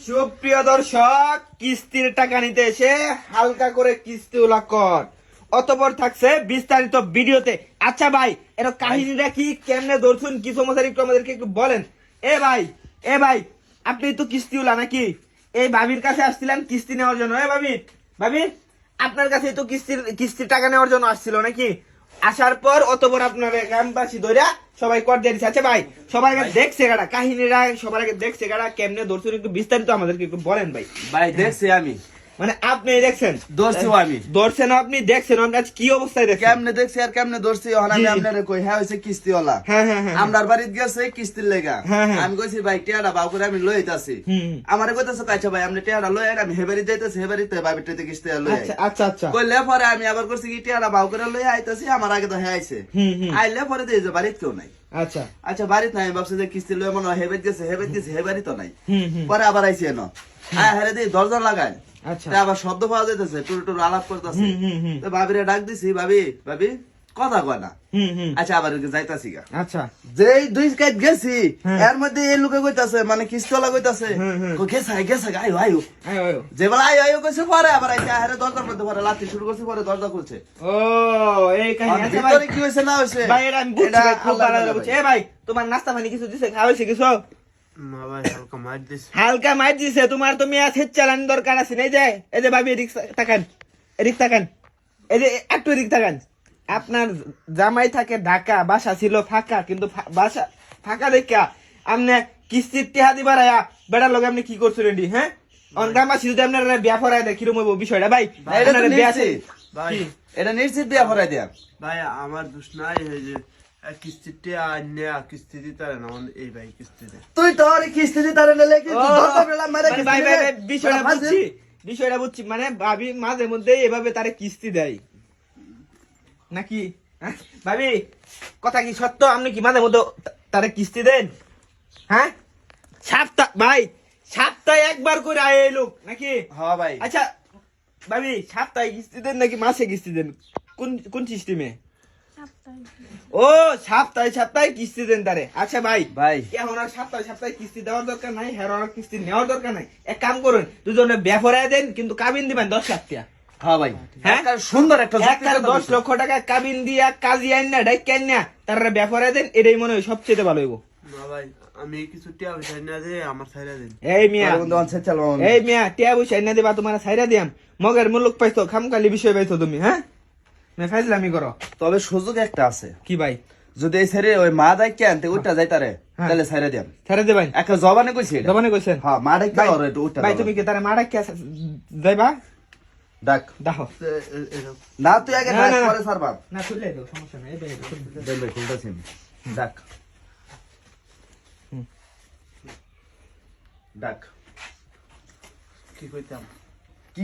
সুপ্রিয় দর্শক, কিস্তির টাকা নিতে এসে হালকা করে কিস্তি ওলা কর, অতপর থাকছে বিস্তারিত ভিডিওতে। আচ্ছা ভাই, এর কাহিনীটা কি, কেমনে ধরছুন, কি সমস্যা একটু আমাদেরকে একটু বলেন। এ ভাই আপনি তো কিস্তি ওলা নাকি? এই ভাবির কাছে আসছিলেন কিস্তি নেওয়ার জন্য? ভাবি আপনার কাছে তো কিস্তির টাকা নেওয়ার জন্য আসছিল নাকি? আসার পর অতপর আপনার গ্রামবাসী ধরে সবাই কর দিয়ে দিচ্ছে। আচ্ছা ভাই, সবার আগে দেখছে গাড়া কাহিনীরা, সবার আগে দেখছে গাড়া কেমনে ধরছেন একটু বিস্তারিত আমাদেরকে একটু বলেন ভাই। ভাই দেখছি আমি, মানে আপনি দেখছেন? ধরছিও আমি। ধরছেন আপনি, দেখছেন আপনি, আজ কি অবস্থায় দেখছেন? কেমনে দেখছি আর কেমনে ধরছি ওখানে আমি আপনারে কই, হ্যাঁ হইছে কিস্তিওয়ালা। হ্যাঁ, আমরার বাড়িতে গেছে কিস্তির লেগা। হ্যাঁ। আমি কইছি ভাই টিয়াটা বাউ করে আমি লইতাছি। আমারে কইতাছে আচ্ছা ভাই আপনি টিয়াটা লই আন, আমি হেবারি যাইতাছি, হেবারিতে ভাবিতে কিস্তি লই আই। আচ্ছা কইলে পরে আমি আবার করছি কি টিয়াটা বাউ করে লই আইতাছি, আমার আগে তো হ্যাঁ আইছে। আইলে পরে দেই যে বাড়িতে কেউ নাই। আচ্ছা বাড়িতে নাই, ভাবছি যে কিস্তি লই মনে হয় হেবারি গেছে, হেবারি তো নাই। পরে আবার আইছে এনো, হেরে দিই দরজা লাগাই। আবার শব্দ পাওয়া যাইতেছে, টুর আলাপ করতেছে। ভাবিরে ডাক দিছি, ভাবি কথা কয় না। আচ্ছা আবার যাইতাছি গা। আচ্ছা যেই দুই কাজ গেছি, এর মধ্যে এই লোকে কইতাছে, মানে কিস্তলা কইতাছে গেছে আয়ো যে বলে আয়ো কইছে, পরে আবার আইছে আরে দরজার মধ্যে পরে লাথি শুরু করছে, পরে দরজা খুলছে। ও এই কাহিনী। আচ্ছা ভাই, ভিতরে কি হইছে না হইছে ভাই এটা আমি বুঝছি ভাই, খুব ভালো বুঝছি। এ ভাই, তোমার নাস্তা পানি কিছু দিছে, খাওয়াইছে কিছু? না ভাই, হালকা মার দিছে। তোমার তো মেয়া সেট চালান দরকার আছে। এই যে ভাবি এদিক তাকান, এই যে একটু এদিক তাকান। আপনার জামাই থাকে ঢাকা, বাসা ছিল ফাঁকা, কিন্তু বাসা ফাঁকা দেখা আপনি কিস্তির টেহা দিবার আয়া বেড়ার লগে আপনি কি করছেন রেডি? হ্যাঁ, গ্রামবাসী যদি আপনার বিয়া ফরাই দেয় কিরম হইব বিষয়টা? ভাই এটা নিশ্চিত বিয়া ফরাই দেয়া। ভাই আমার দোষ নাই, এই যে কিস্তিতে আইনে কিস্তি দিতে না, এই ভাই কিস্তি দে। তুই তো আর কিস্তি দিতে পারে না, কিন্তু দরজা বেলা মারে মানে ভাই বিষয়টা বুঝছি। মানে ভাবি মাঝে মধ্যে এভাবে তারে কিস্তি দেয় নাকি? ভাবি কথা কি সত্য? আপনি কি মাঝে মধ্যে তারে কিস্তি দেন? হ্যাঁ, সপ্তাহে একবার করে আয় এই লোক নাকি? হ্যাঁ ভাই। আচ্ছা ভাবি, সপ্তাহে কিস্তি দেন নাকি মাসে কিস্তি দেন? কোন সিস্টেমে? ও সপ্তাহে কিস্তি দেন তারে। আচ্ছা ভাই এখন আর সপ্তাহে কিস্তি দেওয়ার দরকার নাই, হেরার কিস্তি নেওয়ার দরকার নাই। এক কাম করুন, দুজনে বেফরায় দেন, কিন্তু কাবিন দিবেন 10 লাখ টাকা। হ্যাঁ ভাই, হ্যাঁ সুন্দর একটা 10 লক্ষ টাকা কাবিন দিয়া কাজী আইন না ডাইক আইন না তারা বেফরায় দেন, এটাই মনে হয় সবচেয়ে ভালো হইব। না ভাই, আমি কিছু টিয়া পয়সা না দে, আমার ছাইরা দেন। এই মিয়া টিয়া পয়সা না দিবা, তোমার ছাইরা দিয়াম। মগের মুলুক পাইছো, খামকালি বিষয় পাইছো তুমি। হ্যাঁ, ফাইজলামি করো। তবে সুযোগ একটা আছে। কি ভাই? যদি এই ছেড়ে ওই মা দাইকে আনতে ওইটা যাইতারে, তাহলে ছাইরা দিয়াম। ছাইরা দে ভাই। একটা জবানে কইছি, কইছেন? হ্যাঁ, মা দাইকে আর ওইটা ভাই তুমি কি তারে মা ডাক যাইবা? ডাক দেখো না, তুই আগে ডাক, পরে ছাড়বা না, খুলে দাও, সমস্যা নাই। এই ভাই দেন ভাই, খুলতাছি ডাক ডাক কি কইতাম? কি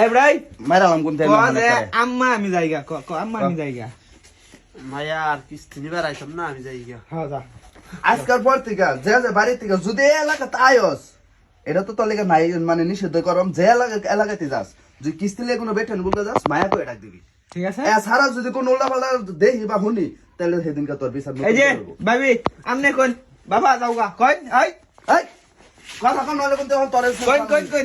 এই ভাই মারালাম কোন টাইমে? আম্মা আমি যাইগা, আম্মা আমি যাইগা। মায়া আর কিস্তি নিবার আইতাম না, আমি যাই গিয়া। হ্যাঁ যা। আজকাল পর থেকে যে বাড়ি থেকে যদি এই এলাকাতে আয়স, এটা তো তোর লেগে নাই, মানে নিষিদ্ধ করম। যে এলাকাতে যাস, যদি কিস্তি লেগে কোনো বেঠেন বলতে যাস, মায়া করে ডাক দিবি। ঠিক আছে, সারা যদি কোনো উল্টা পাল্টা দেখি বা শুনি, তাহলে সেদিনকে তোর বিচার। এই যে ভাবি আমনে কোন বাবা যাওগা কই? এই কথা কম নলে কোন তোর কই